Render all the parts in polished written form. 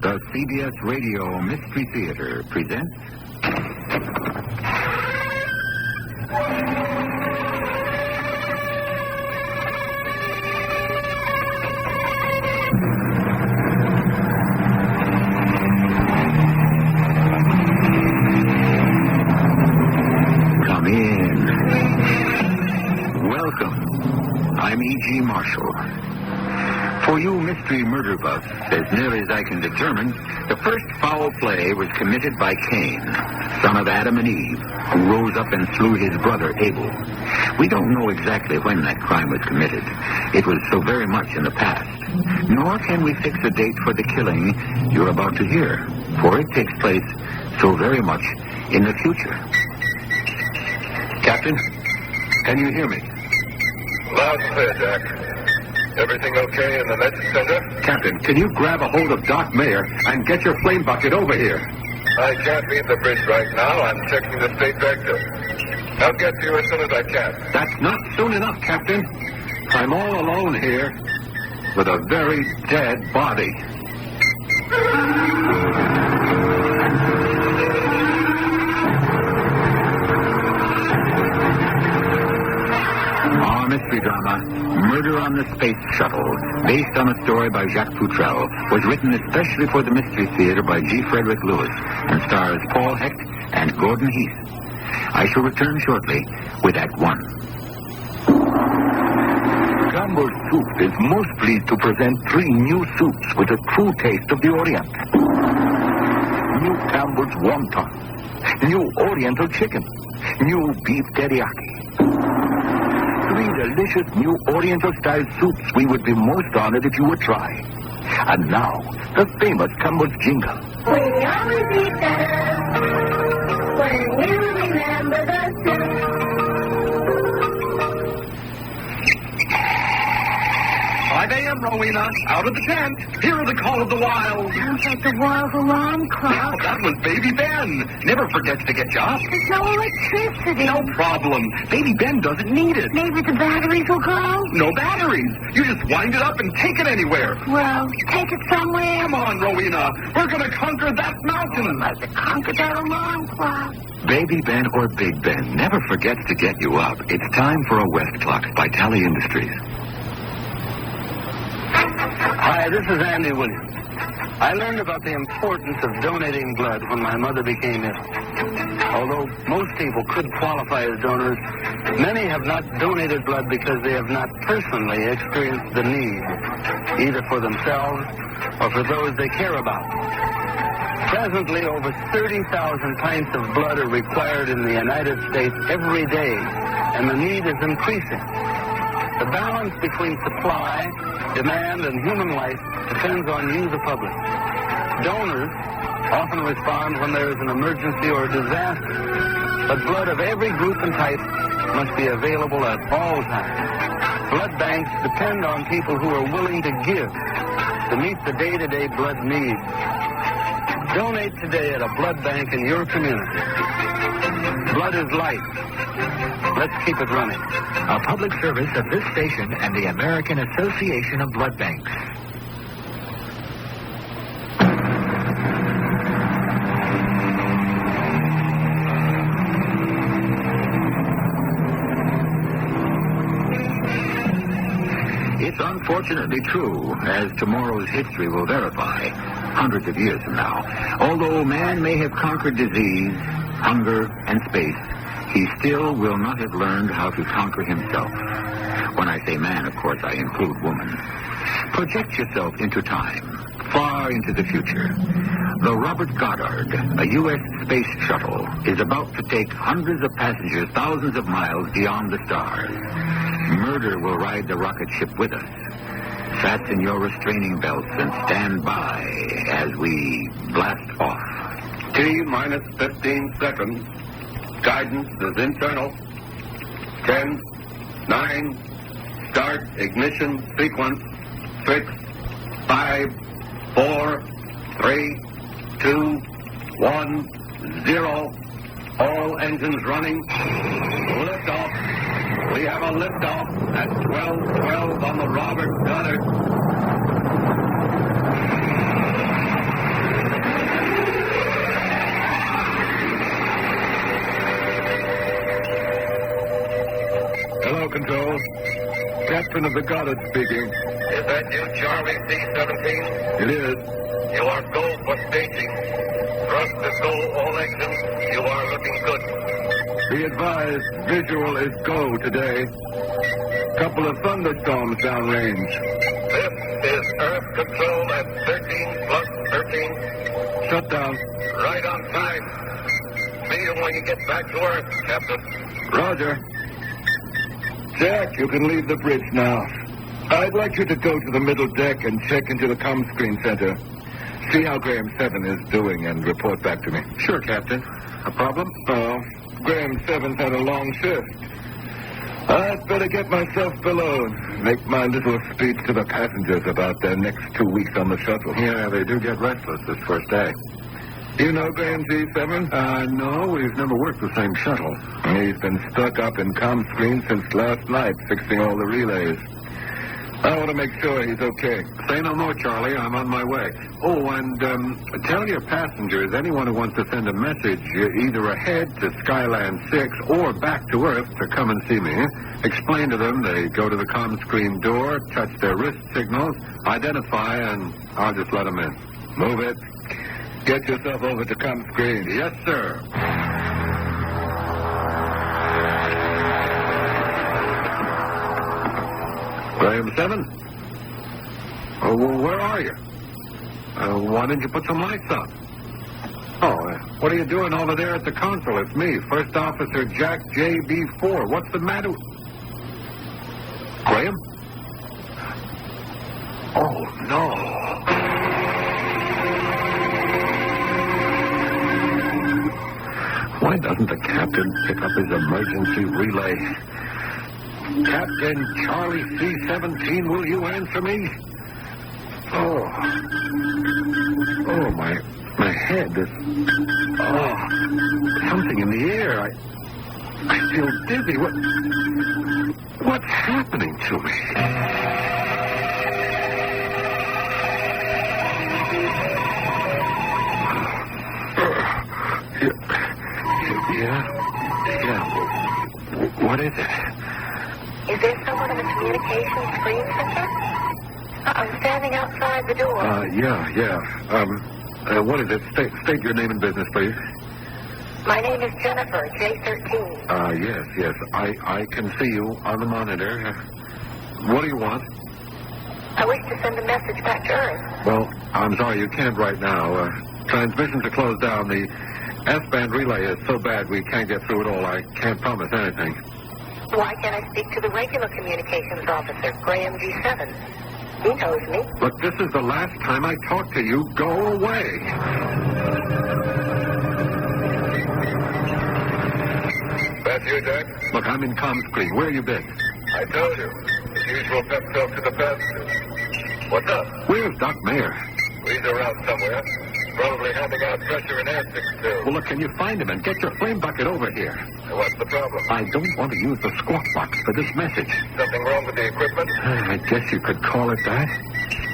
The CBS Radio Mystery Theater presents... Come in. Welcome. I'm E.G. Marshall. For you mystery murder buffs, as nearly as I can determine, the first foul play was committed by Cain, son of Adam and Eve, who rose up and slew his brother Abel. We don't know exactly when that crime was committed. It was so very much in the past. Nor can we fix a date for the killing you're about to hear, for it takes place so very much in the future. Captain, can you hear me? Loud and clear, Jack. Everything okay in the med center? Captain, can you grab a hold of Doc Mayer and get your flame bucket over here? I can't leave the bridge right now. I'm checking the state vector. I'll get to you as soon as I can. That's not soon enough, Captain. I'm all alone here with a very dead body. Our mystery drama, Murder on the Space Shuttle, based on a story by Jacques Futrell, was written especially for the Mystery Theater by G. Frederick Lewis and stars Paul Hecht and Gordon Heath. I shall return shortly with Act One. Campbell's Soup is most pleased to present 3 new soups with a true taste of the Orient. New Campbell's Wonton, new Oriental Chicken, new Beef Teriyaki. 3 delicious new Oriental-style soups we would be most honored if you would try. And now, the famous Campbell's jingle. We always eat better when you remember the soup. Five a.m., Rowena. Out of the tent. Hear the call of the wild. Sounds like the World Alarm Clock. Oh, that was Baby Ben. Never forgets to get you up. There's no electricity. No problem. Baby Ben doesn't need it. Maybe the batteries will go? No batteries. You just wind it up and take it anywhere. Well, take it somewhere. Come on, Rowena. We're going to conquer that mountain. Like to conquer that alarm clock. Baby Ben or Big Ben never forgets to get you up. It's time for a West Clock by Tally Industries. Hi, this is Andy Williams. I learned about the importance of donating blood when my mother became ill. Although most people could qualify as donors, many have not donated blood because they have not personally experienced the need, either for themselves or for those they care about. Presently, over 30,000 pints of blood are required in the United States every day, and the need is increasing. The balance between supply, demand, and human life depends on you, the public. Donors often respond when there is an emergency or a disaster, but blood of every group and type must be available at all times. Blood banks depend on people who are willing to give to meet the day-to-day blood needs. Donate today at a blood bank in your community. Blood is life. Let's keep it running. A public service of this station and the American Association of Blood Banks. It's unfortunately true, as tomorrow's history will verify, hundreds of years from now. Although man may have conquered disease, hunger, and space, he still will not have learned how to conquer himself. When I say man, of course, I include woman. Project yourself into time, far into the future. The Robert Goddard, a U.S. space shuttle, is about to take hundreds of passengers thousands of miles beyond the stars. Murder will ride the rocket ship with us. Fasten your restraining belts and stand by as we blast off. T-minus 15 seconds. Guidance is internal. 10, 9, start ignition sequence. 6, 5, 4, 3, 2, 1, 0. All engines running. Liftoff. We have a liftoff at 12:12 on the Robert Goddard. Captain of the Goddard speaking. Is that you, Charlie C-17? It is. You are go for staging. Thrust is go, all engines. You are looking good. Be advised, visual is go today. Couple of thunderstorms downrange. This is Earth Control at 13 plus 13. Shut down. Right on time. See you when you get back to Earth, Captain. Roger. Jack, you can leave the bridge now. I'd like you to go to the middle deck and check into the comm screen center. See how Graham 7 is doing and report back to me. Sure, Captain. A problem? Oh, Graham 7's had a long shift. I'd better get myself below and make my little speech to the passengers about their next 2 weeks on the shuttle. Yeah, they do get restless this first day. You know Graham G7? No, we've never worked the same shuttle. He's been stuck up in comm screen since last night, fixing all the relays. I want to make sure he's okay. Say no more, Charlie. I'm on my way. Oh, and tell your passengers, anyone who wants to send a message either ahead to Skyland 6 or back to Earth to come and see me. Explain to them they go to the comm screen door, touch their wrist signals, identify, and I'll just let them in. Move it. Get yourself over to comm screen. Yes, sir. Graham 7? Oh, well, where are you? Why didn't you put some lights on? Oh, what are you doing over there at the console? It's me, First Officer Jack JB4. What's the matter? Graham? Oh, no. Why doesn't the captain pick up his emergency relay? Captain Charlie C-17, will you answer me? Oh, my head is... Oh, something in the air. I feel dizzy. What's happening to me? Yeah. What is it? Is there someone in the communications screen center? I'm standing outside the door. Yeah. What is it? State your name and business, please. My name is Jennifer, J13. Yes. I can see you on the monitor. What do you want? I wish to send a message back to Earth. Well, I'm sorry, you can't right now. Transmissions are closed down. The S-band relay is so bad we can't get through it all. I can't promise anything. Why can't I speak to the regular communications officer, Graham G7? He knows me. Look, this is the last time I talk to you. Go away. That's you, Jack? Look, I'm in comm screen. Where you been? I told you. The usual pep talk to the passengers. What's up? Where's Doc Mayer? He's around somewhere. Probably handing out pressure and air still. Well, look, can you find him and get your flame bucket over here? What's the problem? I don't want to use the squawk box for this message. Something wrong with the equipment? I guess you could call it that.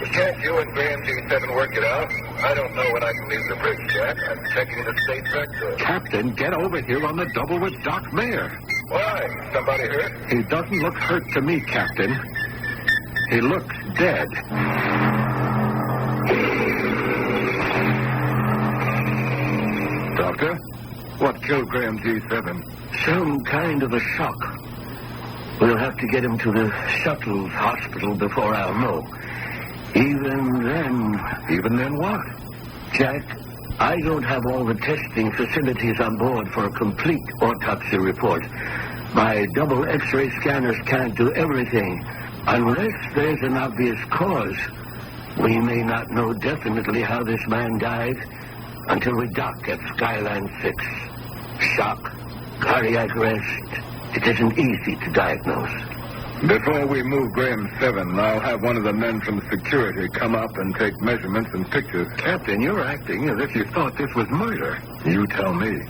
But can't you and Graham G7 work it out? I don't know when I can leave the bridge, Jack. I'm checking the state vector. Captain, get over here on the double with Doc Mayer. Why? Somebody hurt? He doesn't look hurt to me, Captain. He looks dead. Doctor, what killed Graham G7? Some kind of a shock. We'll have to get him to the Shuttle's hospital before I'll know. Even then what? Jack, I don't have all the testing facilities on board for a complete autopsy report. My double X-ray scanners can't do everything. Unless there's an obvious cause, we may not know definitely how this man died until we dock at Skyland 6. Shock, cardiac arrest. It isn't easy to diagnose. Before we move Graham 7, I'll have one of the men from security come up and take measurements and pictures. Captain, you're acting as if you thought this was murder. You tell me.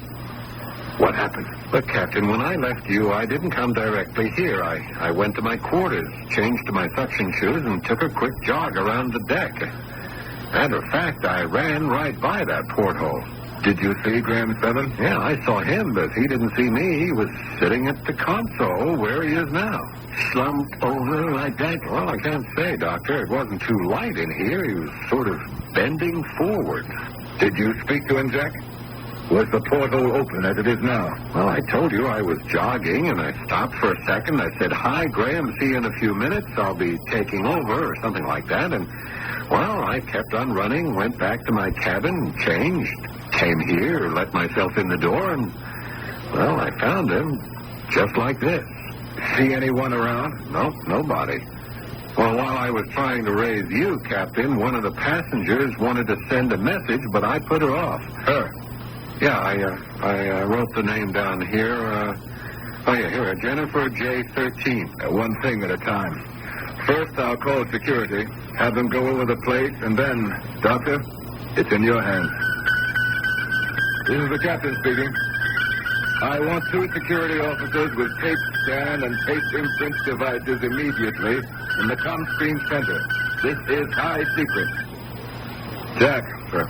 What happened? Look, Captain, when I left you, I didn't come directly here. I went to my quarters, changed to my suction shoes, and took a quick jog around the deck. Matter of fact, I ran right by that porthole. Did you see Graham 7? Yeah, I saw him, but he didn't see me. He was sitting at the console where he is now. Slumped over like that? Well, I can't say, Doctor. It wasn't too light in here. He was sort of bending forward. Did you speak to him, Jack? Was the porthole open as it is now? Well, I told you I was jogging, and I stopped for a second. I said, "Hi, Graham, see you in a few minutes. I'll be taking over," or something like that. And, well, I kept on running, went back to my cabin, changed, came here, let myself in the door, and, well, I found him just like this. See anyone around? Nope, nobody. Well, while I was trying to raise you, Captain, one of the passengers wanted to send a message, but I put her off. Her? Yeah, I wrote the name down here. Here, Jennifer J. 13. One thing at a time. First, I'll call security, have them go over the place, and then, Doctor, it's in your hands. This is the captain speaking. I want 2 security officers with tape scan and tape imprint devices immediately in the ComScreen Center. This is high secret. Jack, sir,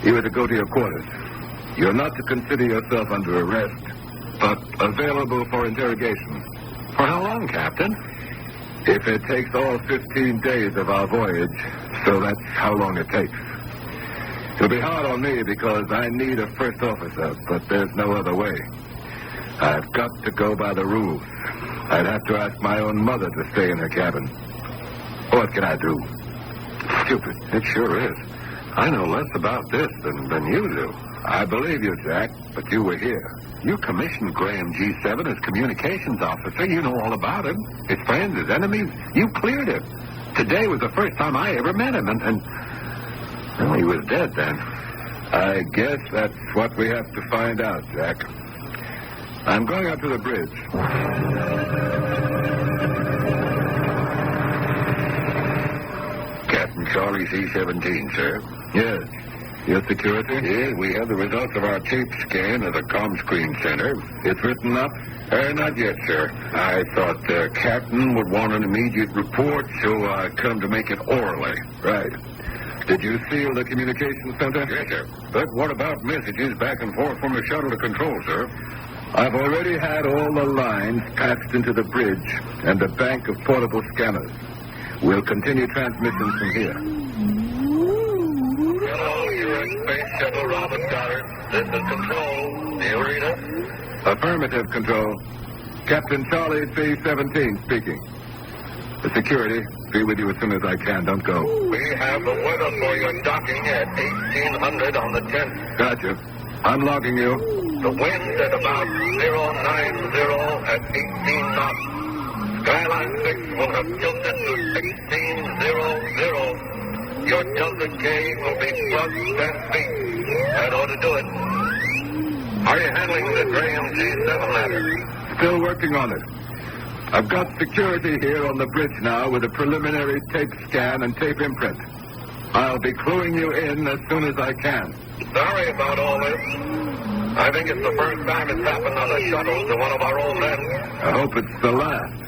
you are to go to your quarters. You're not to consider yourself under arrest, but available for interrogation. For how long, Captain? If it takes all 15 days of our voyage, so that's how long it takes. It'll be hard on me because I need a first officer, but there's no other way. I've got to go by the rules. I'd have to ask my own mother to stay in her cabin. What can I do? Stupid. It sure is. I know less about this than you do. I believe you, Jack, but you were here. You commissioned Graham G7 as communications officer. You know all about him. His friends, his enemies. You cleared him. Today was the first time I ever met him, and well, he was dead then. I guess that's what we have to find out, Jack. I'm going up to the bridge. Captain Charlie C-17, sir. Yes. Your security? Yes, we have the results of our tape scan of the ComScreen Center. It's written up? Not yet, sir. I thought the captain would want an immediate report, so I come to make it orally. Right. Did you seal the communications center? Yes, sir. But what about messages back and forth from the shuttle to control, sir? I've already had all the lines patched into the bridge and a bank of portable scanners. We'll continue transmissions from here. Hello, U.S. Space Shuttle Robin Goddard. This is Control. Do you read us? Affirmative, Control. Captain Charlie C-17 speaking. The security, be with you as soon as I can. Don't go. We have the weather for your docking at 1800 on the 10th. Gotcha. I'm logging you. The wind at about 090 at 18 knots. Skyline 6 will have tilted to 1600. Your Delta K will be plus 10 feet. That ought to do it. How are you handling the Graham G7 matter? Still working on it. I've got security here on the bridge now with a preliminary tape scan and tape imprint. I'll be cluing you in as soon as I can. Sorry about all this. I think it's the first time it's happened on a shuttle to one of our own men. I hope it's the last.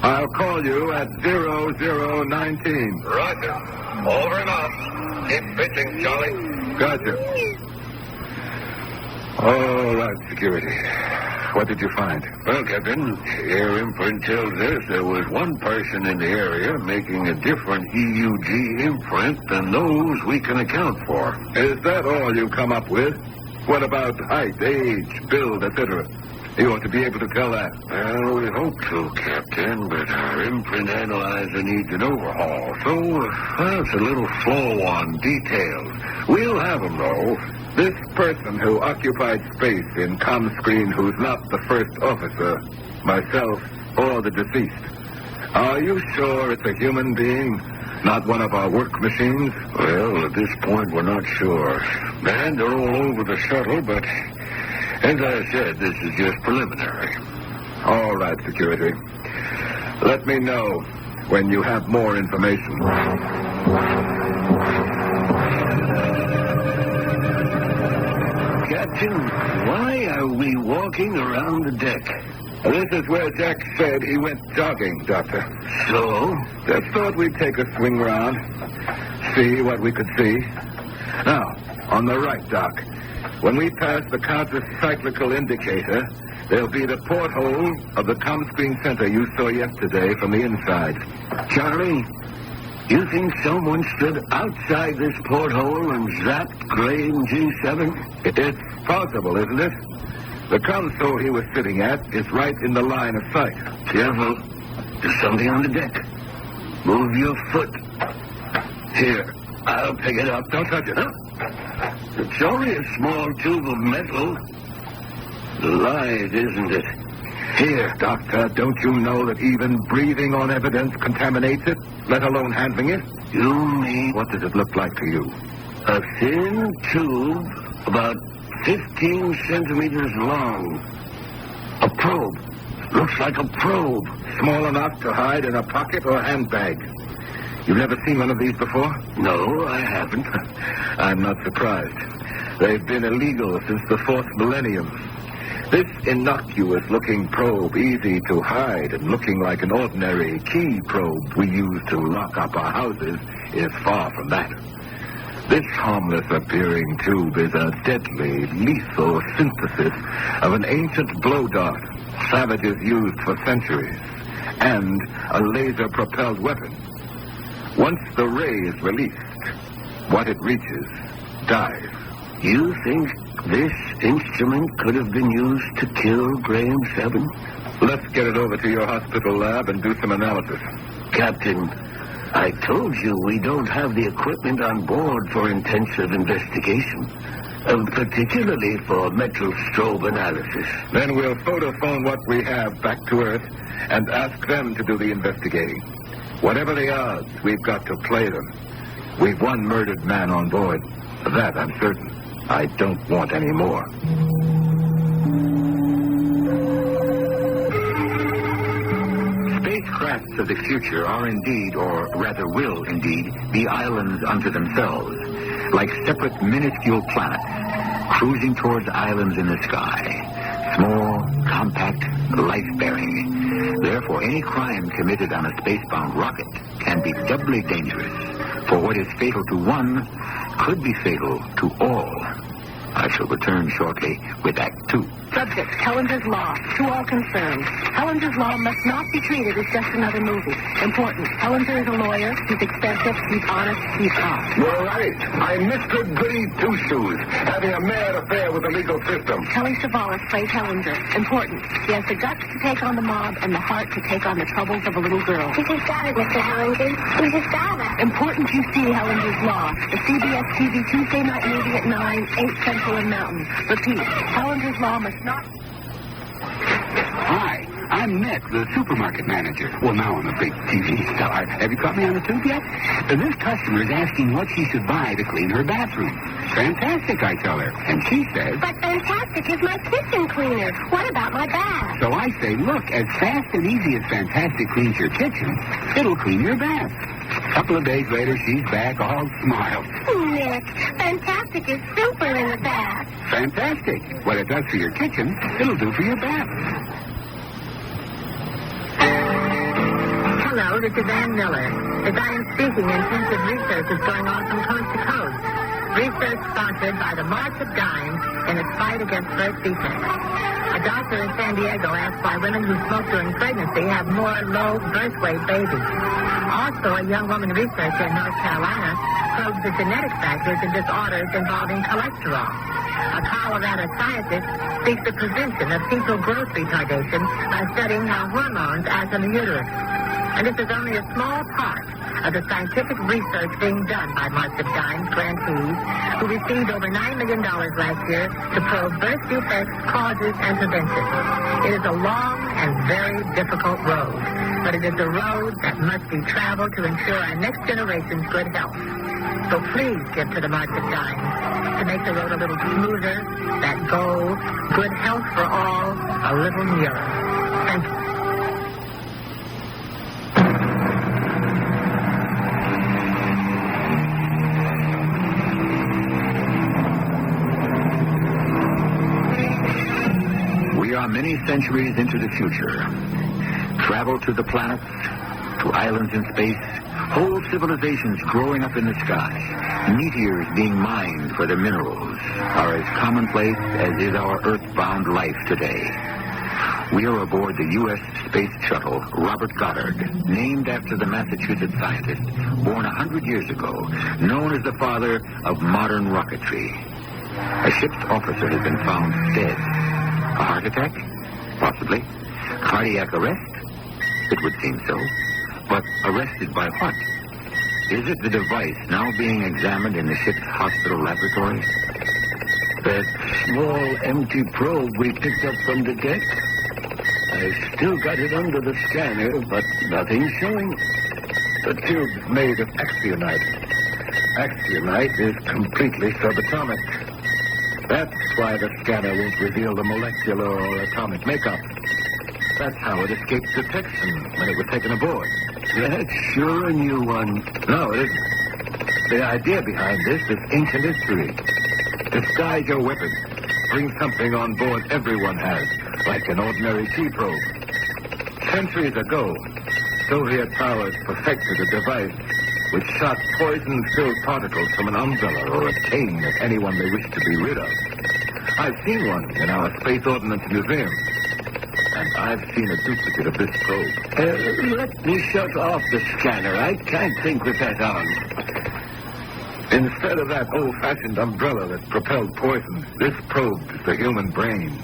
I'll call you at 0019. Roger. Over and out. Keep pitching, Charlie. Gotcha. All right, security. What did you find? Well, Captain, air imprint tells us there was one person in the area making a different EUG imprint than those we can account for. Is that all you come up with? What about height, age, build, etc.? You ought to be able to tell that. Well, we hope to, Captain, but our imprint analyzer needs an overhaul, so it's a little slow on details. We'll have them, though. This person who occupied space in ComScreen who's not the first officer, myself, or the deceased, are you sure it's a human being, not one of our work machines? Well, at this point, we're not sure. And they're all over the shuttle, but as I said, this is just preliminary. All right, security. Let me know when you have more information. Captain, why are we walking around the deck? This is where Jack said he went jogging, Doctor. So? Just thought we'd take a swing round, see what we could see. Now, on the right, Doc, When we pass the counter-cyclical indicator, there'll be the porthole of the ComScreen Center you saw yesterday from the inside. Charlie, you think someone stood outside this porthole and zapped Graham G7? It's possible, isn't it? The console he was sitting at is right in the line of sight. Careful. There's something on the deck. Move your foot. Here, I'll pick it up. Don't touch it, huh? It's only a small tube of metal. Light, isn't it? Here, Doctor, don't you know that even breathing on evidence contaminates it, let alone handling it? You mean What does it look like to you? a thin tube about 15 centimeters long? A probe. Looks like a probe. Small enough to hide in a pocket or handbag. You've never seen one of these before? No, I haven't. I'm not surprised. They've been illegal since the 4th millennium. This innocuous-looking probe, easy to hide and looking like an ordinary key probe we use to lock up our houses, is far from that. This harmless-appearing tube is a deadly, lethal synthesis of an ancient blow dart savages used for centuries, and a laser-propelled weapon. Once the ray is released, what it reaches dies. You think this instrument could have been used to kill Graham 7? Let's get it over to your hospital lab and do some analysis. Captain, I told you we don't have the equipment on board for intensive investigation, particularly for metal strobe analysis. Then we'll photophone what we have back to Earth and ask them to do the investigating. Whatever the odds, we've got to play them. We've one murdered man on board. Of that, I'm certain. I don't want any more. Spacecrafts of the future are indeed, or rather will indeed, be islands unto themselves, like separate minuscule planets, cruising towards islands in the sky. Small, compact, life-bearing. Therefore, any crime committed on a spacebound rocket can be doubly dangerous, for what is fatal to one could be fatal to all. I shall return shortly with Act 2. Subject, Hellinger's Law. To all concerned. Hellinger's Law must not be treated as just another movie. Important. Hellinger is a lawyer. He's expensive. He's honest. He's hot. You're right. I'm Mr. Goody Two-Shoes, having a mad affair with the legal system. Kelly Savalas plays Hellinger. Important. He has the guts to take on the mob and the heart to take on the troubles of a little girl. You just got it, Mr. Hellinger. You just got it. Important you see Hellinger's Law. The CBS TV Tuesday night movie at 9, 8 Central and Mountain. Repeat. Hellinger's Law must not... Hi, I'm Nick, the supermarket manager. Well, now I'm a big TV star. Have you caught me on the tube yet? This customer is asking what she should buy to clean her bathroom. Fantastic, I tell her. And she says... But Fantastic is my kitchen cleaner. What about my bath? So I say, look, as fast and easy as Fantastic cleans your kitchen, it'll clean your bath. A couple of days later, she's back all smiles. Nick, Fantastic is super in the bath. Fantastic. What it does for your kitchen, it'll do for your bath. Hello, this is Ann Miller. As I am speaking, intensive research is going on from coast to coast. Research sponsored by the March of Dimes in its fight against birth defects. A doctor in San Diego asked why women who smoke during pregnancy have more low birth weight babies. Also, a young woman researcher in North Carolina probes the genetic factors in disorders involving cholesterol. A Colorado scientist seeks the prevention of fetal growth retardation by studying how hormones act on the uterus. And this is only a small part of the scientific research being done by March of Dimes grantees, who received over $9 million last year to probe birth defects, causes, and prevention. It is a long and very difficult road, but it is a road that must be traveled to ensure our next generation's good health. So please give to the March of Dimes to make the road a little smoother, that goal, good health for all, a little nearer. Thank you. Many centuries into the future. Travel to the planets, to islands in space, Whole civilizations growing up in the sky, meteors being mined for their minerals, are as commonplace as is our earthbound life today. We are aboard the U.S. Space Shuttle Robert Goddard, named after the Massachusetts scientist born 100 years ago, known as the father of modern rocketry. A ship's officer has been found dead. A heart attack? Possibly. Cardiac arrest? It would seem so. But arrested by what? Is it the device now being examined in the ship's hospital laboratory? That small empty probe we picked up from the deck? I still got it under the scanner, but nothing's showing. The tube's made of axionite. Axionite is completely subatomic. That's why the scanner won't reveal the molecular or atomic makeup. That's how it escaped detection when it was taken aboard. That's sure a new one. No, it isn't. The idea behind this is ancient history. Disguise your weapon. Bring something on board everyone has, like an ordinary sea probe. Centuries ago, Soviet powers perfected a device which shot poison-filled particles from an umbrella or a cane at anyone they wished to be rid of. I've seen one in our Space Ordnance Museum. And I've seen a duplicate of this probe. Let me shut off the scanner. I can't think with that on. Instead of that old-fashioned umbrella that propelled poison, this probe is the human brain.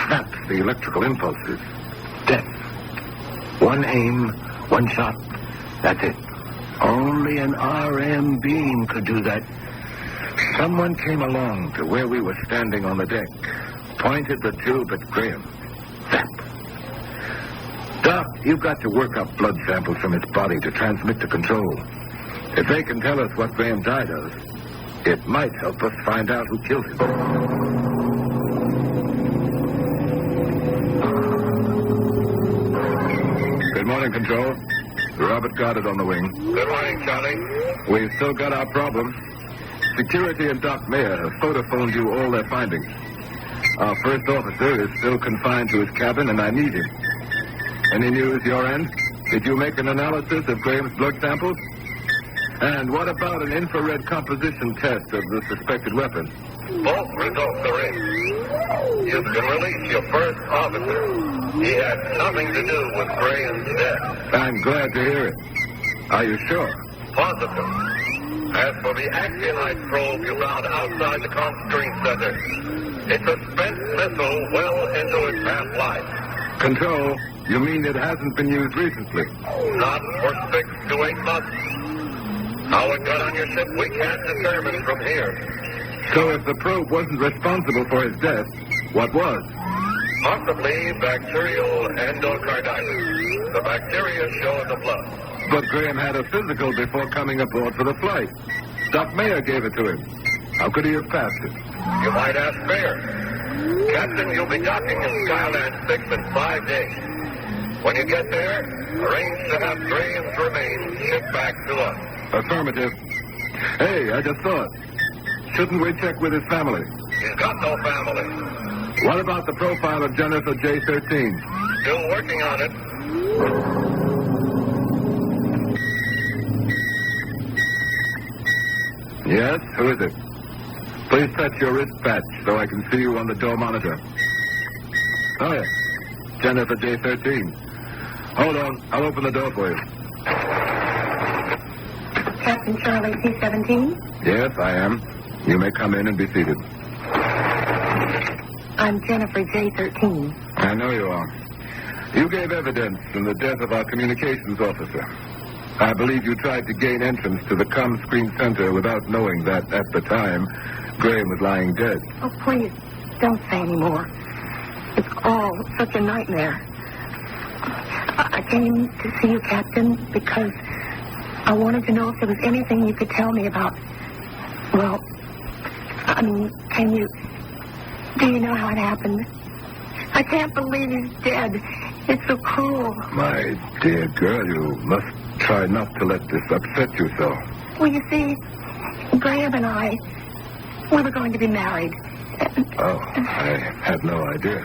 Snaps the electrical impulses. Death. One aim, one shot. That's it. Only an RM beam could do that. Someone came along to where we were standing on the deck, pointed the tube at Graham. Zap. Doc, you've got to work up blood samples from his body to transmit to control. If they can tell us what Graham died of, it might help us find out who killed him. Good morning, Control. Robert Goddard on the wing. Good morning, Charlie. We've still got our problem. Security and Doc Mayer have photophoned you all their findings. Our first officer is still confined to his cabin, and I need him. Any news your end? Did you make an analysis of Graham's blood samples? And what about an infrared composition test of the suspected weapon? Both results are in. You can release your first officer. He had nothing to do with Graham's death. I'm glad to hear it. Are you sure? Positive. As for the axionite probe you found outside the screen center, it's a spent missile well into its half-life. Control, you mean it hasn't been used recently? Not for 6 to 8 months. How it got on your ship, we can't determine from here. So if the probe wasn't responsible for his death, what was? Possibly bacterial endocarditis. The bacteria show in the blood. But Graham had a physical before coming aboard for the flight. Doc Mayer gave it to him. How could he have passed it? You might ask Mayer. Captain, you'll be docking in Skyland 6 in 5 days. When you get there, arrange to have Graham's remains shipped back to us. Affirmative. Hey, I just thought. Shouldn't we check with his family? He's got no family. What about the profile of Jennifer J13? Still working on it. Yes, who is it? Please touch your wrist patch so I can see you on the door monitor. Oh, yes. Jennifer J13. Hold on. I'll open the door for you. Captain Charlie C-17? Yes, I am. You may come in and be seated. I'm Jennifer J-13. I know you are. You gave evidence in the death of our communications officer. I believe you tried to gain entrance to the screen center without knowing that, at the time, Graham was lying dead. Oh, please, don't say any more. It's all such a nightmare. I came to see you, Captain, because I wanted to know if there was anything you could tell me about... Well, I mean, do you know how it happened? I can't believe he's dead. It's so cruel. My dear girl, you must try not to let this upset you so. Well, you see, Graham and I, we were going to be married. Oh, I had no idea.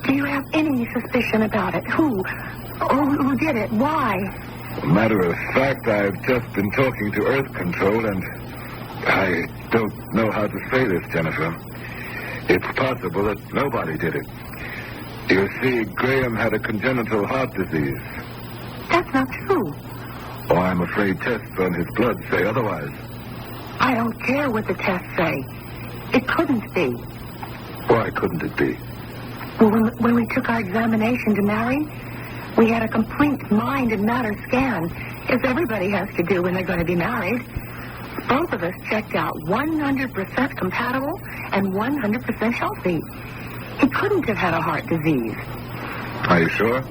Do you have any suspicion about it? Who? Oh, who did it? Why? Matter of fact, I've just been talking to Earth Control, and I don't know how to say this, Jennifer. It's possible that nobody did it. You see, Graham had a congenital heart disease. That's not true. Oh, I'm afraid tests on his blood say otherwise. I don't care what the tests say. It couldn't be. Why couldn't it be? Well, when we took our examination to marry, we had a complete mind and matter scan, as everybody has to do when they're going to be married. Both of us checked out 100% compatible and 100% healthy. He couldn't have had a heart disease. Are you sure?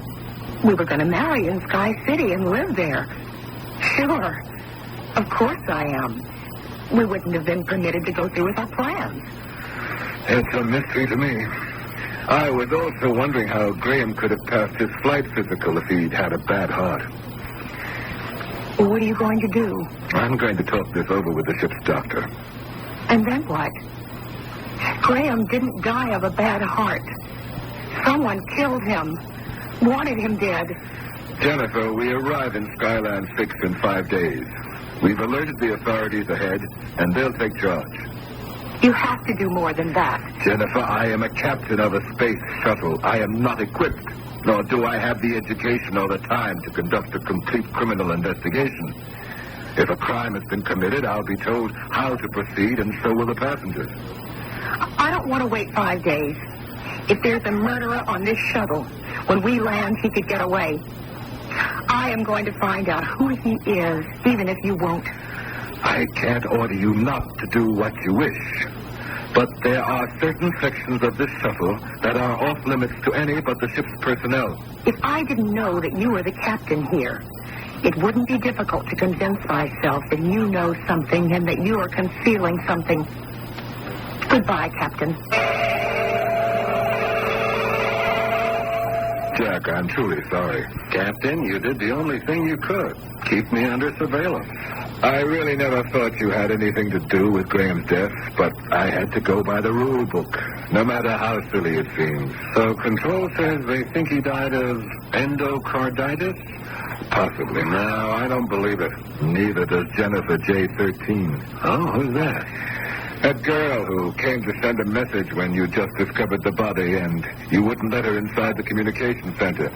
We were going to marry in Sky City and live there. Sure. Of course I am. We wouldn't have been permitted to go through with our plans. It's a mystery to me. I was also wondering how Graham could have passed his flight physical if he'd had a bad heart. Well, what are you going to do? I'm going to talk this over with the ship's doctor. And then what? Graham didn't die of a bad heart. Someone killed him. Wanted him dead. Jennifer, we arrive in Skyland 6 in 5 days. We've alerted the authorities ahead, and they'll take charge. You have to do more than that. Jennifer, I am a captain of a space shuttle. I am not equipped, nor do I have the education or the time to conduct a complete criminal investigation. If a crime has been committed, I'll be told how to proceed, and so will the passengers. I don't want to wait 5 days. If there's a murderer on this shuttle, when we land, he could get away. I am going to find out who he is, even if you won't. I can't order you not to do what you wish. But there are certain sections of this shuttle that are off limits to any but the ship's personnel. If I didn't know that you were the captain here, it wouldn't be difficult to convince myself that you know something and that you are concealing something. Goodbye, Captain. Jack, I'm truly sorry. Captain, you did the only thing you could. Keep me under surveillance. I really never thought you had anything to do with Graham's death, but I had to go by the rule book, no matter how silly it seems. So Control says they think he died of endocarditis? Possibly. No, I don't believe it. Neither does Jennifer J13. Oh, who's that? A girl who came to send a message when you just discovered the body and you wouldn't let her inside the communication center.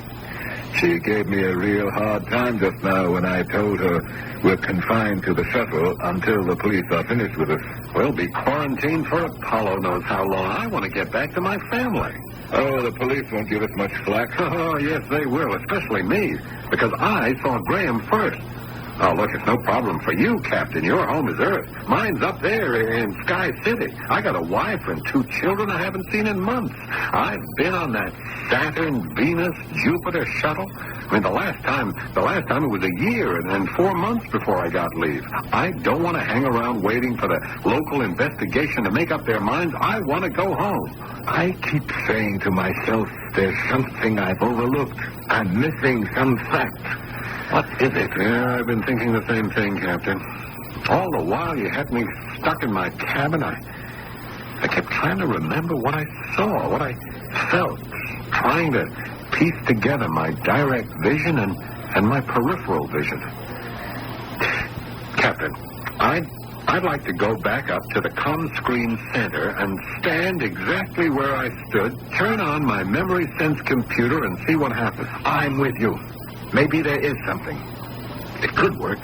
She gave me a real hard time just now when I told her we're confined to the shuttle until the police are finished with us. We'll be quarantined for Apollo knows how long. I want to get back to my family. Oh, the police won't give us much flack. Oh, yes, they will, especially me, because I saw Graham first. Oh, look, it's no problem for you, Captain. Your home is Earth. Mine's up there in Sky City. I got a wife and 2 children I haven't seen in months. I've been on that Saturn, Venus, Jupiter shuttle. I mean, the last time it was a year and 4 months before I got leave. I don't want to hang around waiting for the local investigation to make up their minds. I want to go home. I keep saying to myself, there's something I've overlooked. I'm missing some fact. What is it? Yeah, I've been thinking the same thing, Captain. All the while you had me stuck in my cabin, I kept trying to remember what I saw, what I felt, trying to piece together my direct vision and my peripheral vision. Captain, I'd like to go back up to the ComScreen Center and stand exactly where I stood, turn on my memory sense computer, and see what happens. I'm with you. Maybe there is something. It could work.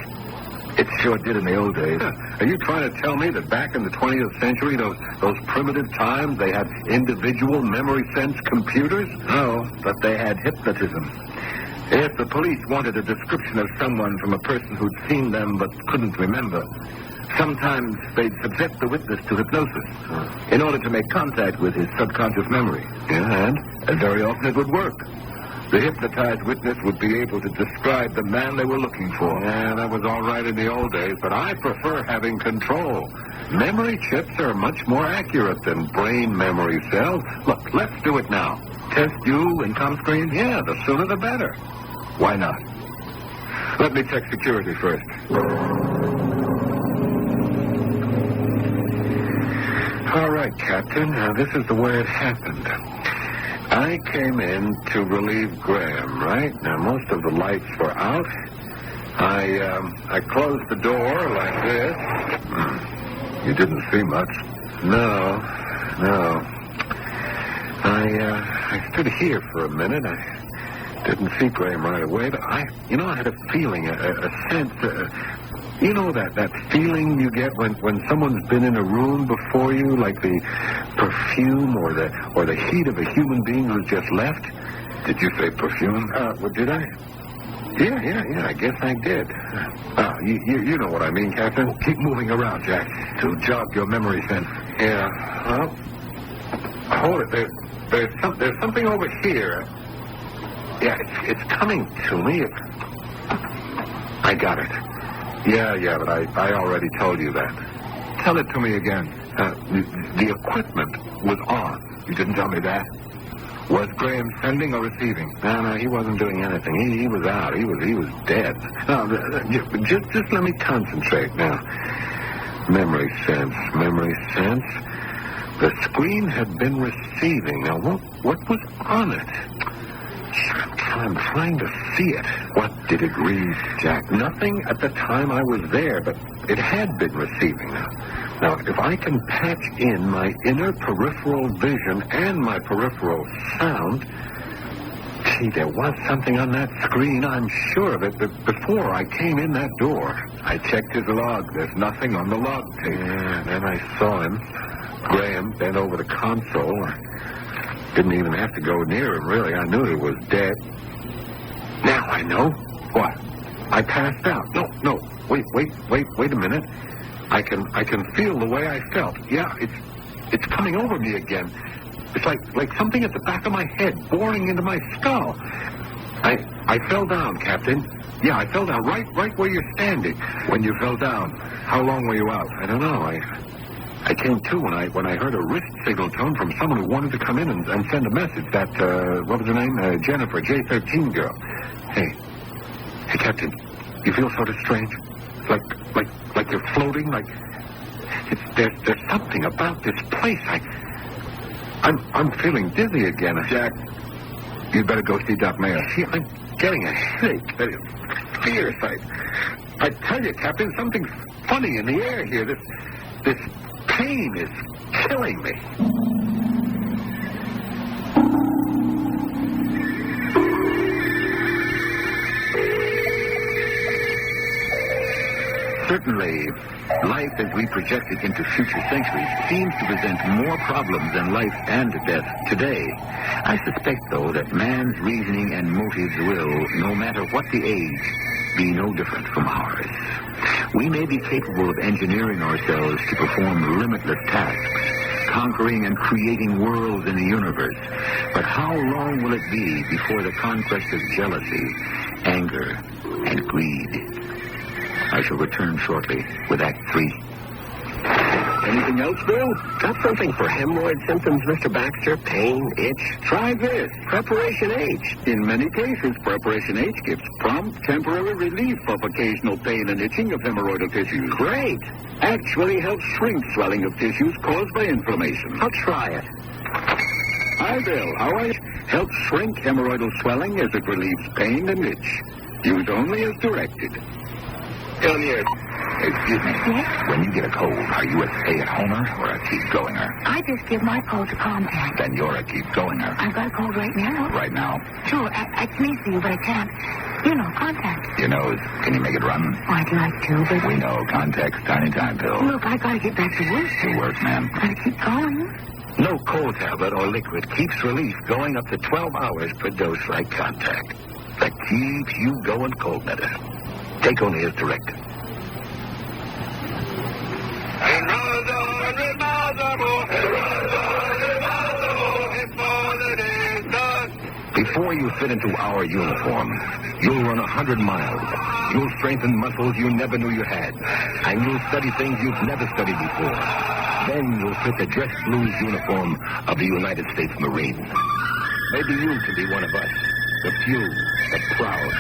It sure did in the old days. Are you trying to tell me that back in the 20th century, those primitive times, they had individual memory sense computers? No, but they had hypnotism. If the police wanted a description of someone from a person who'd seen them but couldn't remember, sometimes they'd subject the witness to hypnosis in order to make contact with his subconscious memory. Yeah, and very often it would work. The hypnotized witness would be able to describe the man they were looking for. Yeah, that was all right in the old days, but I prefer having control. Memory chips are much more accurate than brain memory cells. Look, let's do it now. Test you and ComScreen? Yeah, the sooner the better. Why not? Let me check security first. All right, Captain. Now, this is the way it happened. I came in to relieve Graham, right? Now, most of the lights were out. I closed the door like this. You didn't see much. No. I stood here for a minute. I didn't see Graham right away, but I had a feeling, a sense, you know that feeling you get when someone's been in a room before you, like the perfume or the heat of a human being who's just left? Did you say perfume? Well, did I? Yeah, I guess I did. You know what I mean, Captain. Keep moving around, Jack, to jog your memory sense. Yeah, well, hold it. There's something over here. Yeah, it's coming to me. I got it. Yeah, but I already told you that. Tell it to me again. The equipment was on. You didn't tell me that. Was Graham sending or receiving? No, he wasn't doing anything. He was out. He was dead. No, just let me concentrate now. Memory sense. The screen had been receiving. Now, what was on it? I'm trying to see it. What did it read, Jack? Nothing at the time I was there, but it had been receiving. Now, if I can patch in my inner peripheral vision and my peripheral sound, gee, there was something on that screen, I'm sure of it, but before I came in that door. I checked his log. There's nothing on the log tape. Yeah, then I saw him. Graham bent over the console. I didn't even have to go near him, really. I knew he was dead. Now I know. What? I passed out. No. Wait a minute. I can feel the way I felt. Yeah, it's coming over me again. It's like something at the back of my head boring into my skull. I fell down, Captain. Yeah, I fell down right where you're standing. When you fell down, how long were you out? I don't know. I came to when I heard a wrist signal tone from someone who wanted to come in and send a message. That, what was her name? Jennifer, J13 girl. Hey, Captain, you feel sort of strange? Like you're floating? There's something about this place. I'm feeling dizzy again. Jack, you'd better go see Doc Mayer. See, I'm getting a headache. That is fierce. I tell you, Captain, something's funny in the air here. This pain is killing me. Certainly, life as we project it into future centuries seems to present more problems than life and death today. I suspect, though, that man's reasoning and motives will, no matter what the age, be no different from ours. We may be capable of engineering ourselves to perform limitless tasks, conquering and creating worlds in the universe. But how long will it be before the conquest of jealousy, anger, and greed? I shall return shortly with Act 3. Anything else, Bill? Got something for hemorrhoid symptoms, Mr. Baxter? Pain, itch? Try this, Preparation H. In many cases, Preparation H gives prompt, temporary relief of occasional pain and itching of hemorrhoidal tissues. Great. Actually helps shrink swelling of tissues caused by inflammation. I'll try it. Hi, Bill. How are you? Helps shrink hemorrhoidal swelling as it relieves pain and itch. Use only as directed. Come here. Excuse me. Yes? When you get a cold, are you a stay-at-homer or a keep-goinger? I just give my cold to Contact. Then you're a keep-goinger. I've got a cold right now. Right now? Sure, I'd sneeze for you, but I can't. You know, Contact. Your nose, can you make it run? I'd like to, but... We know. Contact's tiny time pill. Look, I gotta get back to work. To work, ma'am. Gotta keep going. No cold tablet or liquid keeps relief going up to 12 hours per dose like Contact. That keeps you going cold medicine. Take only as directed. Before you fit into our uniform, you'll run 100 miles. You'll strengthen muscles you never knew you had. And you'll study things you've never studied before. Then you'll fit the dress blues uniform of the United States Marines. Maybe you can be one of us. The few, the proud,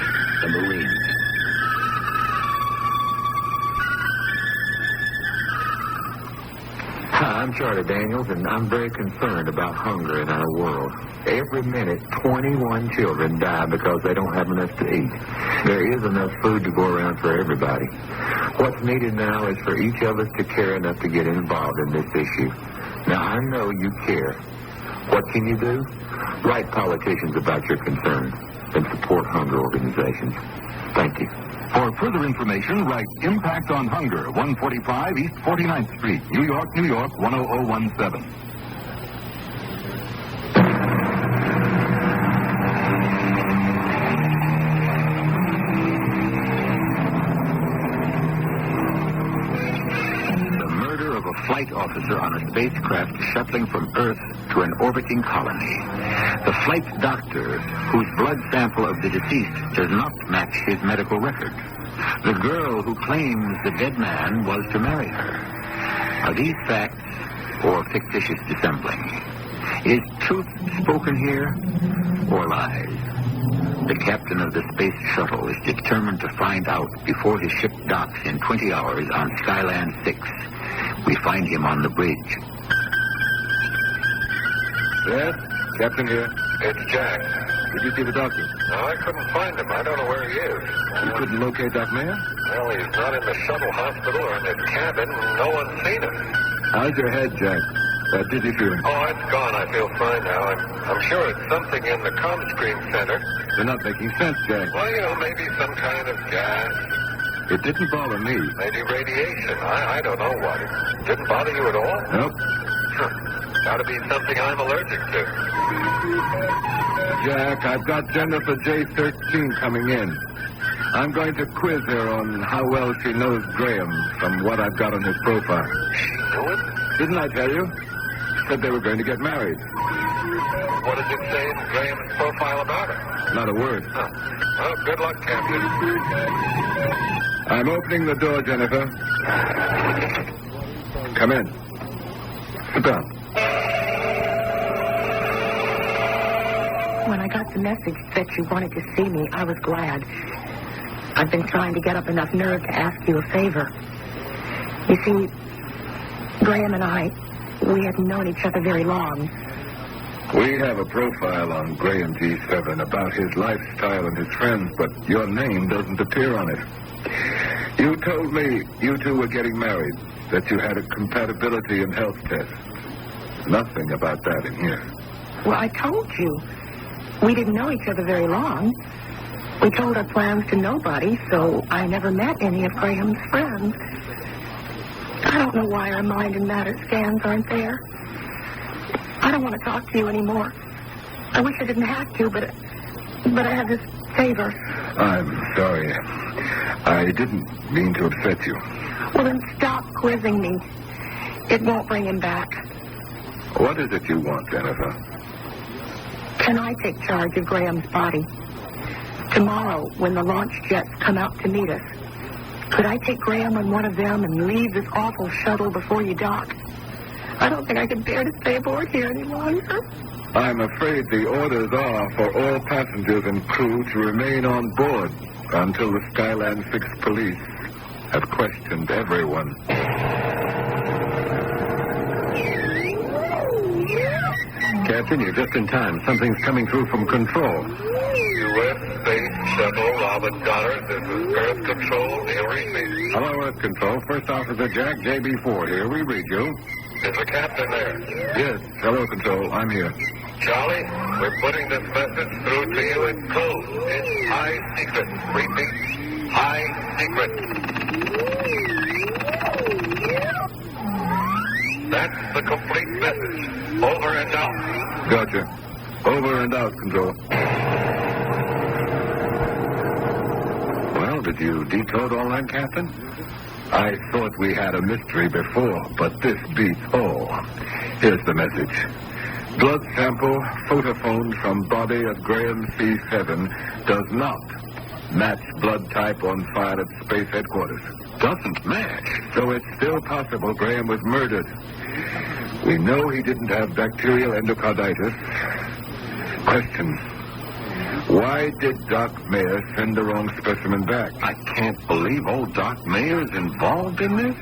the Marines. I'm Charlie Daniels, and I'm very concerned about hunger in our world. Every minute, 21 children die because they don't have enough to eat. There is enough food to go around for everybody. What's needed now is for each of us to care enough to get involved in this issue. Now, I know you care. What can you do? Write politicians about your concerns and support hunger organizations. Thank you. For further information, write Impact on Hunger, 145 East 49th Street, New York, New York, 10017. Flight officer on a spacecraft shuttling from Earth to an orbiting colony. The flight doctor, whose blood sample of the deceased does not match his medical record. The girl who claims the dead man was to marry her. Are these facts or fictitious dissembling? Is truth spoken here or lies? The captain of the space shuttle is determined to find out before his ship docks in 20 hours on Skyland 6. We find him on the bridge. Yes? Captain here. It's Jack. Did you see the doctor? No, I couldn't find him. I don't know where he is. You couldn't locate that man? Well, he's not in the shuttle hospital or in his cabin. No one's seen him. How's your head, Jack? Dizzy feeling? Oh, it's gone. I feel fine now. I'm sure it's something in the comm screen center. You're not making sense, Jack. Well, maybe some kind of gas. It didn't bother me. Maybe radiation. I don't know what. It didn't bother you at all? Nope. Gotta be something I'm allergic to. Jack, I've got Jennifer J13 coming in. I'm going to quiz her on how well she knows Graham from what I've got on his profile. She knew it? Didn't I tell you? Said they were going to get married. What does it say in Graham's profile about her? Not a word. Huh. Well, good luck, Captain. I'm opening the door, Jennifer. Come in. Sit down. When I got the message that you wanted to see me, I was glad. I've been trying to get up enough nerve to ask you a favor. You see, Graham and I, we hadn't known each other very long. We have a profile on Graham G7 about his lifestyle and his friends, but your name doesn't appear on it. You told me you two were getting married, that you had a compatibility and health test. Nothing about that in here. Well, I told you. We didn't know each other very long. We told our plans to nobody, so I never met any of Graham's friends. I don't know why our mind and matter scans aren't there. I don't want to talk to you anymore. I wish I didn't have to, but I have this favor. I'm sorry. I didn't mean to upset you. Well, then stop quizzing me. It won't bring him back. What is it you want, Jennifer? Can I take charge of Graham's body? Tomorrow, when the launch jets come out to meet us, could I take Graham on one of them and leave this awful shuttle before you dock? I don't think I can bear to stay aboard here any longer. I'm afraid the orders are for all passengers and crew to remain on board until the Skyland 6 police have questioned everyone. Captain, you're just in time. Something's coming through from control. U.S. Space Shuttle, Robert Goddard. This is Earth Control. Do you read me? Hello, Earth Control. First Officer Jack, JB4 here. We read you. Is the captain there? Yes. Hello, Control. I'm here. Charlie, we're putting this message through to you in code. It's high secret. Repeat, high secret. That's the complete message. Over and out. Gotcha. Over and out, Control. Well, did you decode all that, Captain? I thought we had a mystery before, but this beats all. Here's the message. Blood sample photophoned from body of Graham C7 does not match blood type on file at space headquarters. Doesn't match? So it's still possible Graham was murdered. We know he didn't have bacterial endocarditis. Question. Why did Doc Mayer send the wrong specimen back? I can't believe old Doc Mayer's involved in this.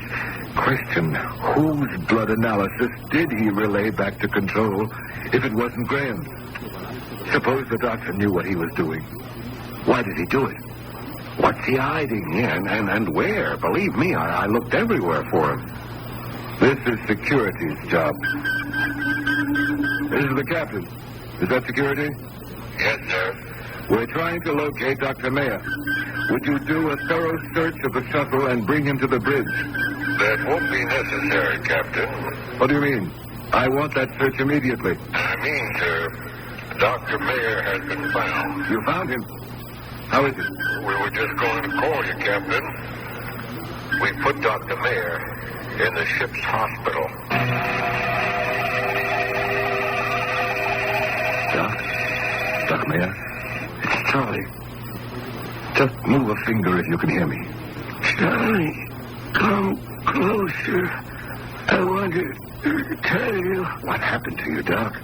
Question, whose blood analysis did he relay back to control if it wasn't Graham's? Suppose the doctor knew what he was doing. Why did he do it? What's he hiding? Yeah, and where? Believe me, I looked everywhere for him. This is security's job. This is the captain. Is that security? Yes, sir. We're trying to locate Dr. Mayer. Would you do a thorough search of the shuttle and bring him to the bridge? That won't be necessary, Captain. What do you mean? I want that search immediately. I mean, sir, Dr. Mayer has been found. You found him? How is it? We were just going to call you, Captain. We put Dr. Mayer in the ship's hospital. Doc Mayer? It's Charlie. Just move a finger if you can hear me. Charlie, come closer. I want to tell you. What happened to you, Doc?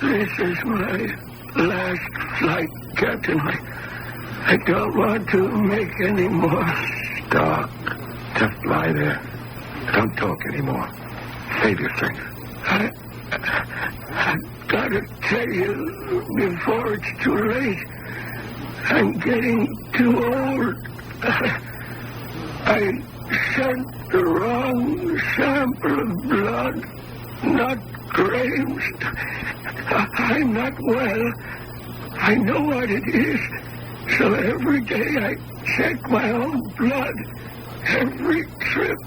This is my last flight, Captain. I don't want to make any more. Doc, just lie there. Don't talk anymore. Save your strength. I've got to tell you before it's too late. I'm getting too old. I sent the wrong sample of blood, not Graham's. I'm not well. I know what it is. So every day I check my own blood. Every trip.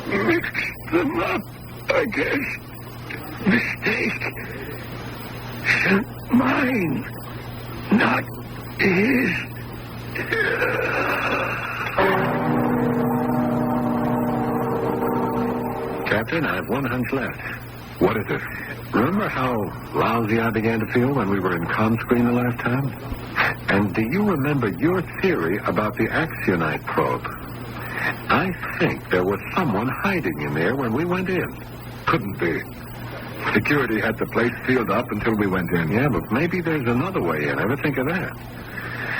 Mix them up, I guess. Mistake. Sent mine, not his. Captain, I have one hunch left. What is it? Remember how lousy I began to feel when we were in ComScreen the last time? And do you remember your theory about the Axionite probe? I think there was someone hiding in there when we went in. Couldn't be. Security had the place sealed up until we went in. Yeah, but maybe there's another way in. Ever think of that?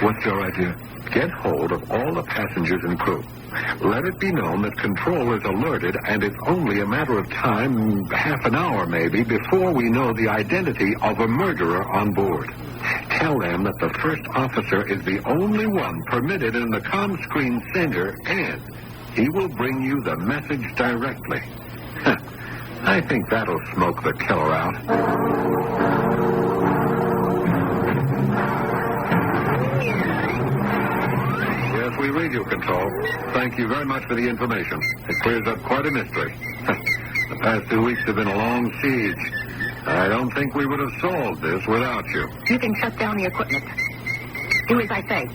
What's your idea? Get hold of all the passengers and crew. Let it be known that control is alerted, and it's only a matter of time, half an hour maybe, before we know the identity of a murderer on board. Tell them that the first officer is the only one permitted in the ComScreen center, and he will bring you the message directly. I think that'll smoke the killer out. Yes, we read you, Control. Thank you very much for the information. It clears up quite a mystery. The past 2 weeks have been a long siege. I don't think we would have solved this without you. You can shut down the equipment. Do as I say.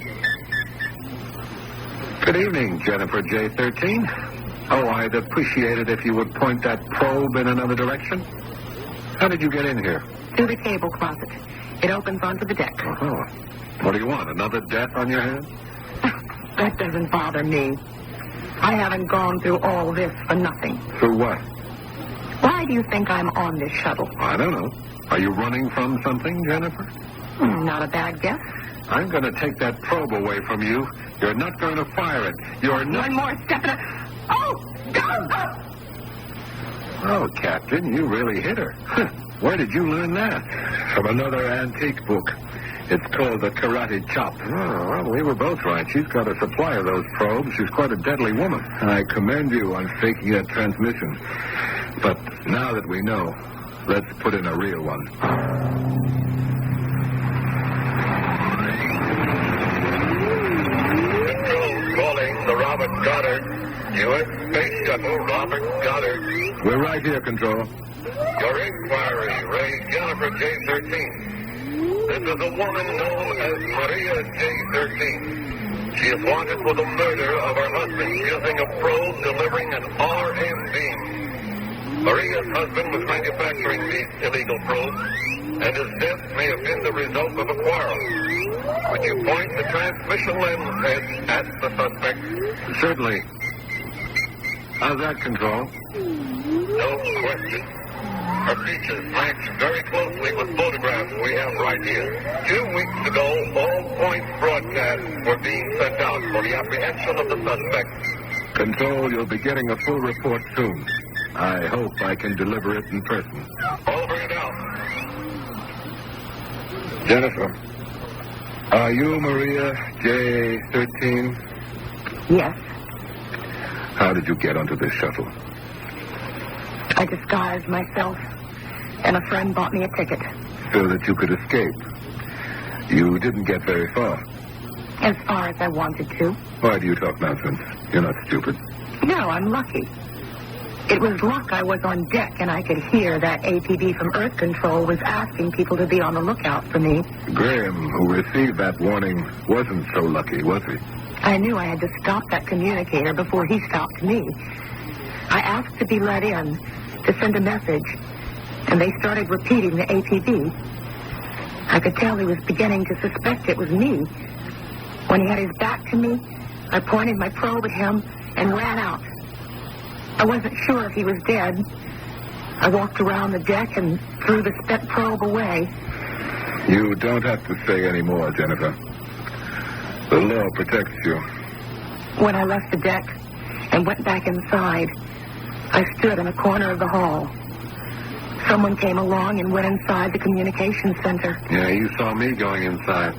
Good evening, Jennifer J13. Oh, I'd appreciate it if you would point that probe in another direction. How did you get in here? Through the cable closet. It opens onto the deck. Oh. What do you want, another death on your hands? That doesn't bother me. I haven't gone through all this for nothing. Through what? Why do you think I'm on this shuttle? I don't know. Are you running from something, Jennifer? Not a bad guess. I'm going to take that probe away from you. You're not going to fire it. You're not... One more step and Oh! Go! Oh, Captain, you really hit her. Where did you learn that? From another antique book. It's called The Karate Chop. Oh, well, we were both right. She's got a supply of those probes. She's quite a deadly woman. I commend you on faking that transmission. But now that we know, let's put in a real one. Control calling the Robert Goddard. U.S. Space Shuttle, Robert Goddard. We're right here, Control. Your inquiry, Ray Jennifer J13. This is a woman known as Maria J13. She is wanted for the murder of her husband using a probe delivering an RM beam. Maria's husband was manufacturing these illegal probes, and his death may have been the result of a quarrel. Would you point the transmission lens head at the suspect? Certainly. How's that, Control? No question. Her features match very closely with photographs we have right here. 2 weeks ago, all points broadcasts were being sent out for the apprehension of the suspect. Control, you'll be getting a full report soon. I hope I can deliver it in person. Over and out. Jennifer, are you Maria J13? Yes. How did you get onto this shuttle? I disguised myself, and a friend bought me a ticket. So that you could escape. You didn't get very far. As far as I wanted to. Why do you talk nonsense? You're not stupid. No, I'm lucky. It was luck I was on deck, and I could hear that APB from Earth Control was asking people to be on the lookout for me. Graham, who received that warning, wasn't so lucky, was he? I knew I had to stop that communicator before he stopped me. I asked to be let in, to send a message, and they started repeating the APB. I could tell he was beginning to suspect it was me. When he had his back to me, I pointed my probe at him and ran out. I wasn't sure if he was dead. I walked around the deck and threw the spent probe away. You don't have to say any more, Jennifer. The law protects you. When I left the deck and went back inside, I stood in a corner of the hall. Someone came along and went inside the communications center. Yeah, you saw me going inside.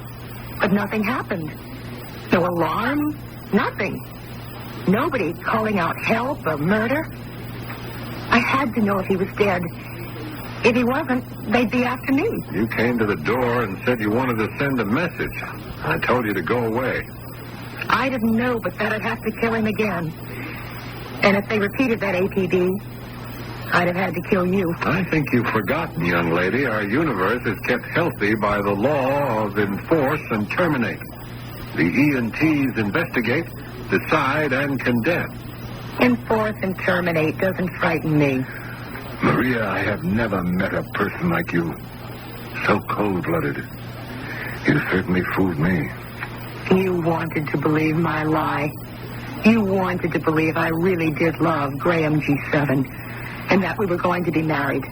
But nothing happened. No alarm, nothing. Nobody calling out help or murder. I had to know if he was dead. If he wasn't, they'd be after me. You came to the door and said you wanted to send a message. I told you to go away. I didn't know but that I'd have to kill him again. And if they repeated that APB, I'd have had to kill you. I think you've forgotten, young lady. Our universe is kept healthy by the law of enforce and terminate. The ENTs investigate, decide, and condemn. Enforce and terminate doesn't frighten me. Maria, I have never met a person like you. So cold-blooded. You certainly fooled me. You wanted to believe my lie. You wanted to believe I really did love Graham G7 and that we were going to be married.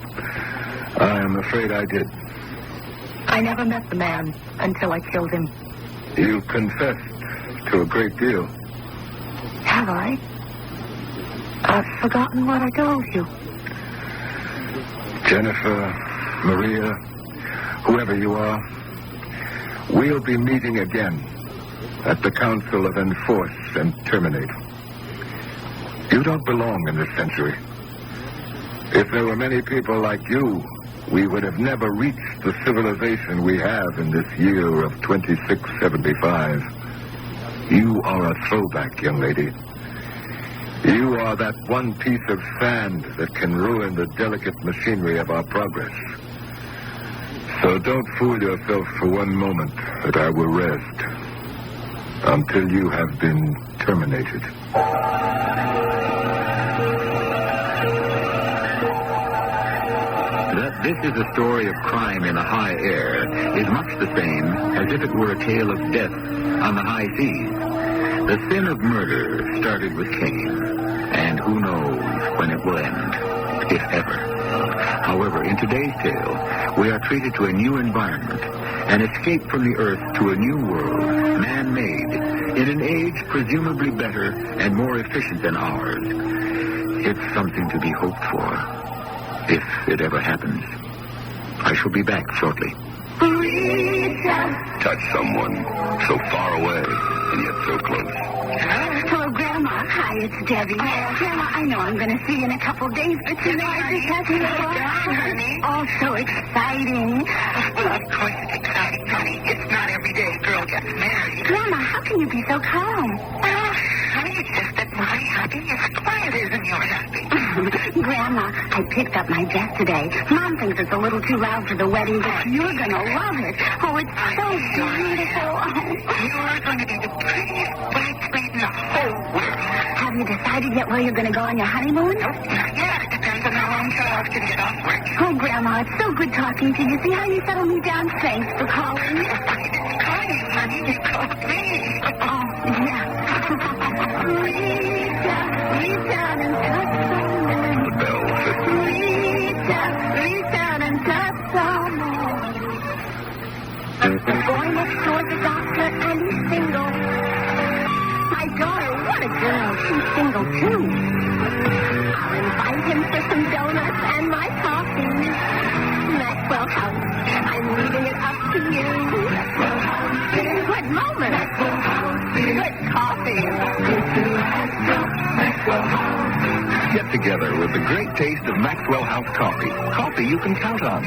I am afraid I did. I never met the man until I killed him. You confessed to a great deal. Have I? I've forgotten what I told you. Jennifer, Maria, whoever you are, we'll be meeting again at the Council of Enforce and Terminate. You don't belong in this century. If there were many people like you, we would have never reached the civilization we have in this year of 2675. You are a throwback, young lady. You are that one piece of sand that can ruin the delicate machinery of our progress. So don't fool yourself for one moment that I will rest until you have been terminated. That this is a story of crime in the high air is much the same as if it were a tale of death on the high seas. The sin of murder started with Cain, and who knows when it will end, if ever. However, in today's tale, we are treated to a new environment, an escape from the earth to a new world, man-made, in an age presumably better and more efficient than ours. It's something to be hoped for, if it ever happens. I shall be back shortly. Touch someone so far away and yet so close. Hello, Grandma. Hi, it's Debbie. Grandma, I know I'm going to see you in a couple days, but you know, I just have to honey. Oh, so exciting. Well, of course it's exciting, honey. It's not every day a girl gets married. Grandma, how can you be so calm? Honey, it's just that my hubby is quieter than your hubby. Grandma, I picked up my dress today. Mom thinks it's a little too loud for the wedding, but you're going to love it. Oh, it's so beautiful. You're going to be the prettiest bridesmaid in the whole world. Have you decided yet where you're going to go on your honeymoon? Nope, not yet. It depends on how long Charles can get off work. Oh, Grandma, it's so good talking to you. See how you settle me down? Thanks for calling. I didn't call you, honey. You called me. Oh, yeah. Reach out and touch someone. The bell system. Reach that moment. Good coffee. Get together with the great taste of Maxwell House coffee. Coffee you can count on.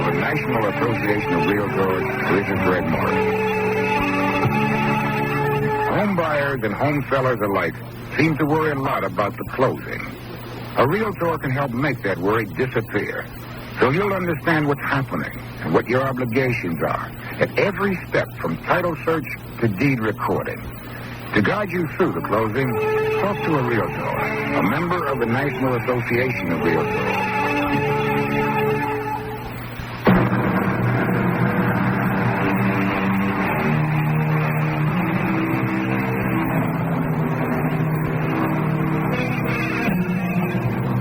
The National Association of Realtors, this is Red Morris. Home buyers and home sellers alike seem to worry a lot about the closing. A realtor can help make that worry disappear. So you'll understand what's happening and what your obligations are at every step from title search to deed recording. To guide you through the closing, talk to a realtor, a member of the National Association of Realtors.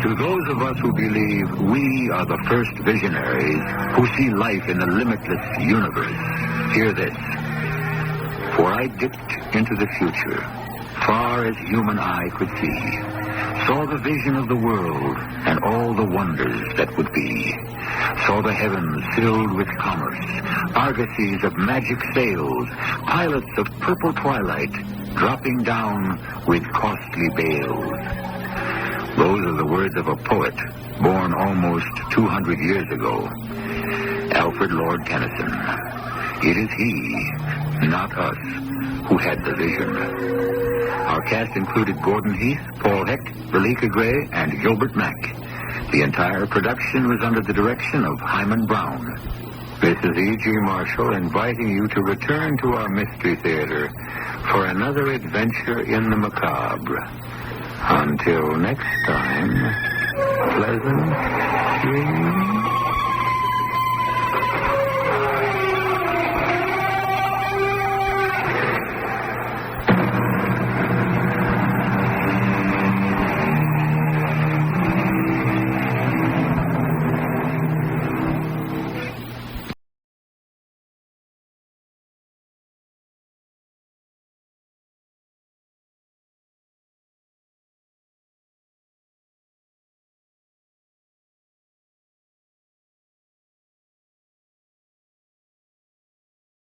To those of us who believe we are the first visionaries who see life in a limitless universe, hear this. For I dipped into the future, far as human eye could see, saw the vision of the world and all the wonders that would be, saw the heavens filled with commerce, argosies of magic sails, pilots of purple twilight dropping down with costly bales. Those are the words of a poet born almost 200 years ago, Alfred Lord Tennyson. It is he, not us, who had the vision. Our cast included Gordon Heath, Paul Heck, Relika Gray, and Gilbert Mack. The entire production was under the direction of Hyman Brown. This is E.G. Marshall inviting you to return to our Mystery Theater for another adventure in the macabre. Until next time, pleasant dreams.